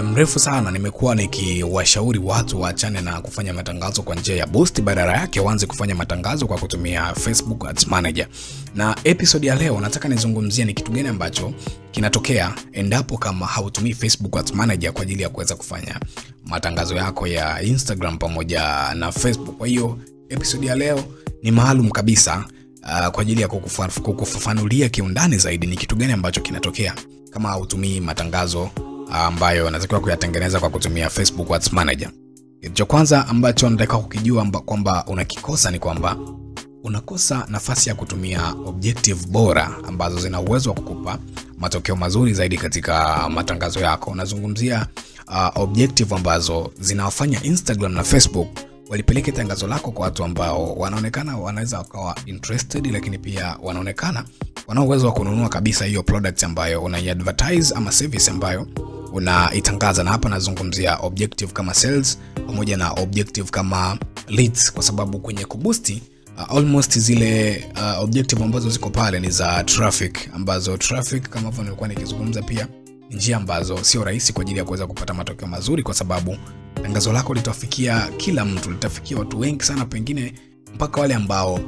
muda mrefu sana nimekuwa nikiwashauri watu waachane na kufanya matangazo kwa njia ya boost, badala yake waanze kufanya matangazo kwa kutumia Facebook Ads Manager. Na episode ya leo nataka nizungumzie ni kitu gani ambacho kinatokea endapo kama hautumii Facebook Ads Manager kwa ajili ya kuweza kufanya matangazo yako ya Instagram pamoja na Facebook. Kwa hiyo episode ya leo ni maalum kabisa kwa ajili ya kukufafanulia kiundani zaidi ni kitu gani ambacho kinatokea kama hautumii matangazo ambayo unatakiwa kuyatengeneza kwa kutumia Facebook Ads Manager. Kitu cha kwanza ambacho nataka kukijua kwamba unakikosa ni kwamba unakosa nafasi ya kutumia objective bora ambazo zina uwezo wa kukupa matokeo mazuri zaidi katika matangazo yako. Nazungumzia objective ambazo zinawafanya Instagram na Facebook walipeleke tangazo lako kwa watu ambao wanaonekana wanaweza wakawa interested, lakini pia wanaonekana wana uwezo wa kununua kabisa hiyo product ambayo unai-advertise ama service ambayo unaitangaza. Na hapa nazungumzia objective kama sales pamoja na objective kama leads, kwa sababu kwenye kuboost almost zile objective ambazo ziko pale ni za traffic, ambazo traffic kama hivyo nilikuwa nikizungumza pia njia ambazo sio rahisi kwa ajili ya kuweza kupata matokeo mazuri, kwa sababu tangazo lako litafikia kila mtu, litafikia watu wengi sana, pengine mpaka wale ambao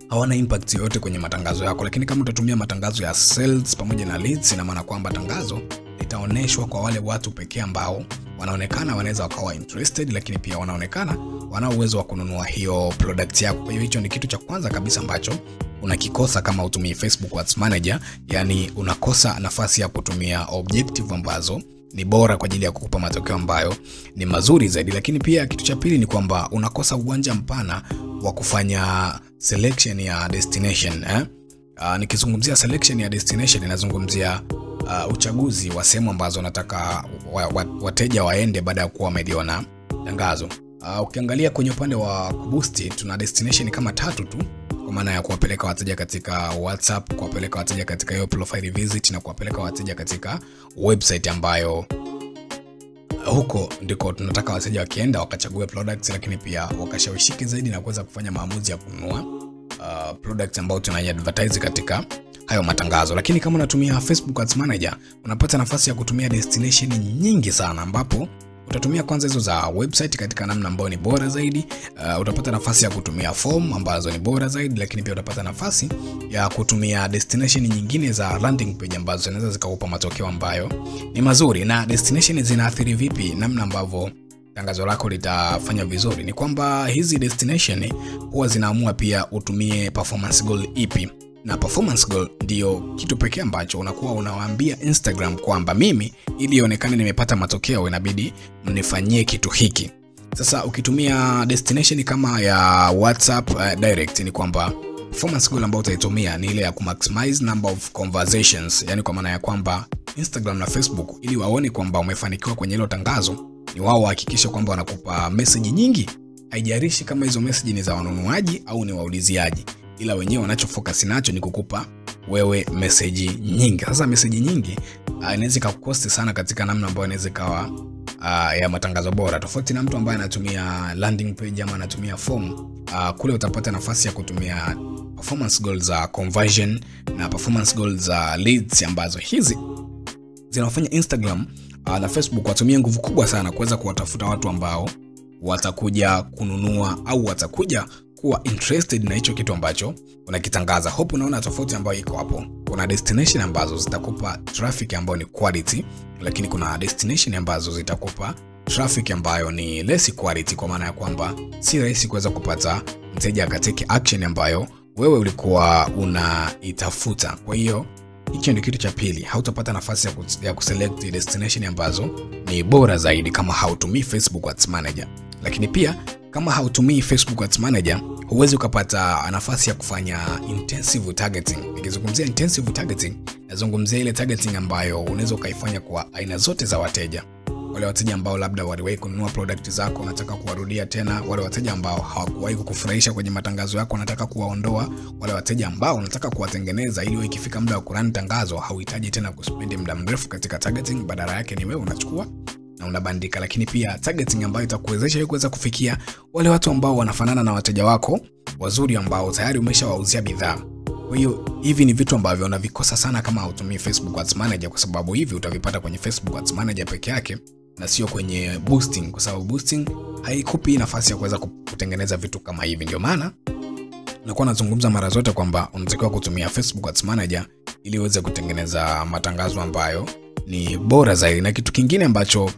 hawana impact yoyote kwenye matangazo yako. Lakini kama utatumia matangazo ya sales pamoja na leads, ina maana kwamba tangazo litaoneshwa kwa wale watu pekee ambao wanaonekana wanaweza wakawa interested, lakini pia wanaonekana wana uwezo wa kununua hiyo product yako. Kwa hiyo hicho ni kitu cha kwanza kabisa ambacho unakikosa kama utumii Facebook Ads Manager, yani unakosa nafasi ya kutumia objective ambazo ni bora kwa ajili ya kukupa matokeo ambayo ni mazuri zaidi. Lakini pia kitu cha pili ni kwamba unakosa uwanja mpana wa kufanya selection ya destination. Nikizungumzia selection ya destination ninazungumzia uchaguzi wa sehemu ambazo nataka wateja waende baada ya kuwa wameliona tangazo. Ukiangalia kwenye upande wa kuboost tuna destination kama 3 tu, kwa maana ya kuwapeleka wateja katika WhatsApp, kuwapeleka wateja katika hiyo profile visit na kuwapeleka wateja katika website ambayo huko ndiko tunataka wateja wakienda wakachague products, lakini pia wakashawishiki zaidi na kuweza kufanya maamuzi ya kununua products ambayo tunai-advertise katika hayo matangazo. Lakini kama unatumia Facebook Ads Manager unapata nafasi ya kutumia destination nyingi sana, ambapo utatumia kwanza hizo za website katika namna ambayo ni bora zaidi. Utapata nafasi ya kutumia form ambazo ni bora zaidi, lakini pia utapata nafasi ya kutumia destination nyingine za landing page ambazo zinaweza zikakupa matokeo ambayo ni mazuri. Na destination zinaathiri vipi namna ambavyo tangazo lako litafanya vizuri? Ni kwamba hizi destination huwa zinaamua pia utumie performance goal ipi, na performance goal ndio kitu pekee ambacho unakuwa unawaambia Instagram kwamba mimi ili ionekane nimepata matokeo inabidi mnifanyie kitu hiki. Sasa ukitumia destination kama ya WhatsApp direct, ni kwamba performance goal ambayo utaitumia ni ile ya kumaximize number of conversations, yani kwa maana ya kwamba Instagram na Facebook ili waone kwamba umefanikiwa kwenye hilo tangazo, ni wao wahakikisha kwamba wanakupa message nyingi. Haijalishi kama hizo message ni za wanunuaji au ni wauliziaji, ila wenyewe wanachofocus nacho ni kukupa wewe message nyingi. Sasa message nyingi inaweza kukosti sana katika namna ambayo inaweza kawa ya matangazo bora, tofauti na mtu ambaye anatumia landing page ama anatumia form. Kule utapata nafasi ya kutumia performance goals za conversion na performance goals za leads, ambazo hizi zinawafanya Instagram na Facebook watumie nguvu kubwa sana kuweza kuwatafuta watu ambao watakuja kununua au watakuja kuwa interested na hicho kitu ambacho unakitangaza. Hope unaona tofauti ambayo iko hapo. Kuna destination ambazo zitakupa traffic ambayo ni quality, lakini kuna destination ambazo zitakupa traffic ambayo ni less quality, kwa maana ya kwamba si rahisi kuweza kupata mteja akateke action ambayo wewe ulikuwa unaitafuta. Kwa hiyo hicho ndio kitu cha pili, hautapata nafasi ya kuselect destination ambazo ni bora zaidi kama hautumii Facebook Ads Manager. Lakini pia kama hautumii Facebook Ads Manager huwezi ukapata nafasi ya kufanya intensive targeting. Nikizungumzia intensive targeting, nazungumzia ile targeting ambayo unaweza ukaifanya kwa aina zote za wateja. Wale wateja ambao labda waliwahi kununua product zako unataka kuwarudia tena, wale wateja ambao hawakuwahi kukufurahisha kwenye matangazo yako unataka kuwaondoa, wale wateja ambao unataka kuwatengeneza ili ikifika muda wa kurun tangazo hauhitaji tena kuspendi muda mrefu katika targeting, badala yake ni wewe unachukua na unabandika. Lakini pia targeting ambayo itakuwezesha wewe kuweza kufikia wale watu ambao wanafanana na wateja wako wazuri ambao tayari umeshawauzia bidhaa. Kwa hiyo hivi ni vitu ambavyo unavikosa sana kama hutumii Facebook Ads Manager, kwa sababu hivi utavipata kwenye Facebook Ads Manager peke yake na sio kwenye boosting, kwa sababu boosting haikupi nafasi ya kuweza kutengeneza vitu kama hivi. Ndio maana nakuwa nazungumza mara zote kwamba unatakiwa kutumia Facebook Ads Manager ili uweze kutengeneza matangazo ambayo ni bora zaidi. Na kitu kingine ambacho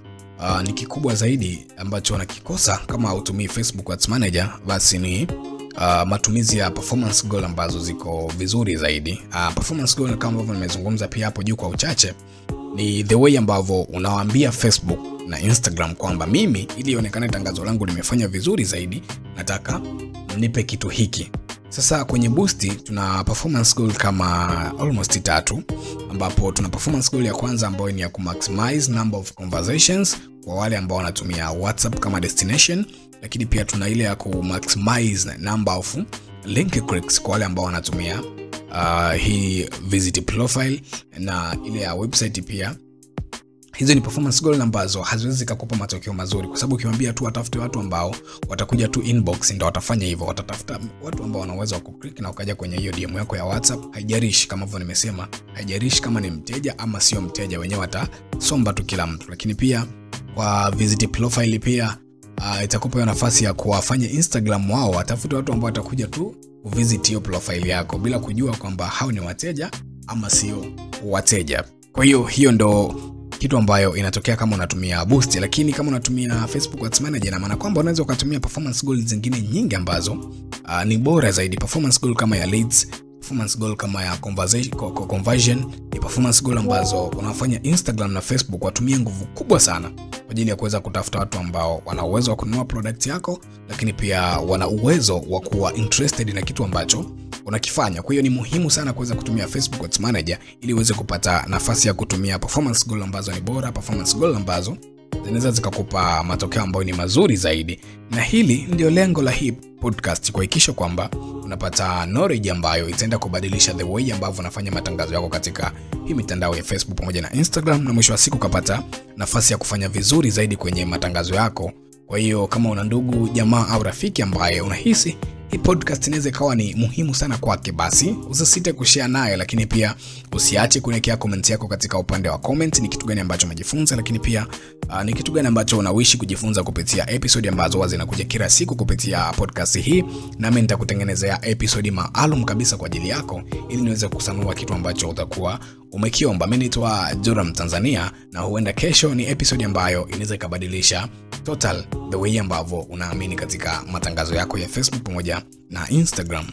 ni kikubwa zaidi ambacho unakikosa kama hutumii Facebook Ads Manager, basi ni matumizi ya performance goal ambazo ziko vizuri zaidi. Performance goal kama ambavyo nimezungumza pia hapo juu kwa uchache, ni the way ambavyo unawaambia Facebook na Instagram kwamba mimi, ili ionekane tangazo langu limefanya vizuri zaidi, nataka nipe kitu hiki. Sasa kwenye Boost tuna performance goal kama almost 3, ambapo tuna performance goal ya kwanza ambayo ni ya kumaximize number of conversations kwa wale ambao wanatumia WhatsApp kama destination, lakini pia tuna ile ya kumaximize number of link clicks kwa wale ambao wanatumia hii visit profile, na ile ya website pia. Hizo ni performance goal ambazo haziwezi kukupa matokeo mazuri, kwa sababu ukiwaambia tu watafute watu ambao watakuja tu inbox ndio watafanya hivyo. Watatafuta watu ambao wana uwezo wa kuclick na ukaja kwenye hiyo DM yako ya WhatsApp. Haijarishi kama hivyo nimesema, haijarishi kama ni mteja ama sio mteja, wenyewe watasomba tu kila mtu. Lakini pia kwa visit profile pia itakupa nafasi ya kuwafanya Instagram wao watafute watu ambao watakuja tu kuvisit hiyo profile yako bila kujua kwamba hao ni wateja ama sio wateja. Kwa hiyo ndo kitu ambayo inatokea kama unatumia Boost. Lakini kama unatumia Facebook Ads Manager, na maana kwamba unaweza ukatumia performance goals zingine nyingi ambazo ni bora zaidi. Performance goal kama ya leads, performance goal kama ya conversion, ni performance goal ambazo unafanya Instagram na Facebook watumie nguvu kubwa sana kwa ajili ya kuweza kutafuta watu ambao wana uwezo wa kununua product yako, lakini pia wana uwezo wa kuwa interested na kitu ambacho unakifanya. Kwa hiyo ni muhimu sana kuweza kutumia Facebook Ads Manager ili uweze kupata nafasi ya kutumia performance goal ambazo ni bora, performance goal ambazo zinaweza zikakupa matokeo ambayo ni mazuri zaidi. Na hili ndio lengo la hii podcast, kuhakikisha kwamba unapata knowledge ambayo itaenda kubadilisha the way ambavyo unafanya matangazo yako katika hii mitandao ya Facebook pamoja na Instagram, na mwisho wa siku ukapata nafasi ya kufanya vizuri zaidi kwenye matangazo yako. Kwa hiyo kama una ndugu, jamaa au rafiki ambaye unahisi hii podcast inaweza ikawa ni muhimu sana kwake, basi usisite kushare naye. Lakini pia usiache kuwekea comment yako katika upande wa comment, ni kitu gani ambacho umejifunza, lakini pia ni kitu gani ambacho unawishi kujifunza kupitia episode ambazo huwa zinakuja kila siku kupitia podcast hii. Na mimi nitakutengenezea episode maalum kabisa kwa ajili yako ili niweze kusanua kitu ambacho utakuwa umekiomba. Mimi naitwa Joram Tanzania, na huenda kesho ni episode ambayo inaweza kubadilisha total the way ambavyo unaamini katika matangazo yako ya Facebook pamoja na Instagram.